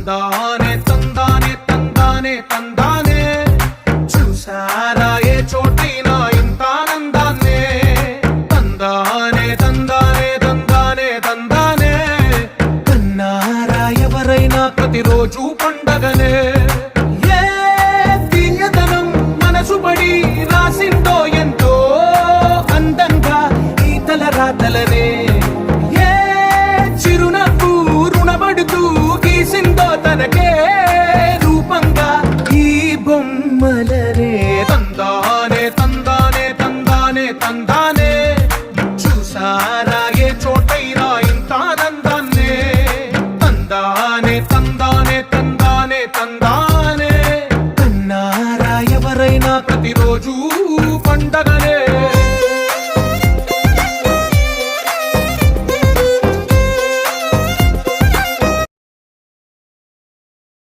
తందానే తందానే తందానే తందానే చూసారా ఏ చోటైనా ఇంత ఆనందాన్నే తందానే తందానే తందానే తందానే కన్నారా ఎవరైనా ప్రతిరోజు పండగనే ఏ తీయదనం మనసు పడి రాసిందో ఎంతో అందంగా ఈ తలరాతలనే ఏ చిరునవ్వు రుణపడుతూ గీసిందో తనకే రూపంగా ఈ బొమ్మలనే తందానే తందానే తందానే తందానే చూసారా ఏ చోటైనా ఇంత ఆనందాన్నే తందానే తందానే తందానే తందానే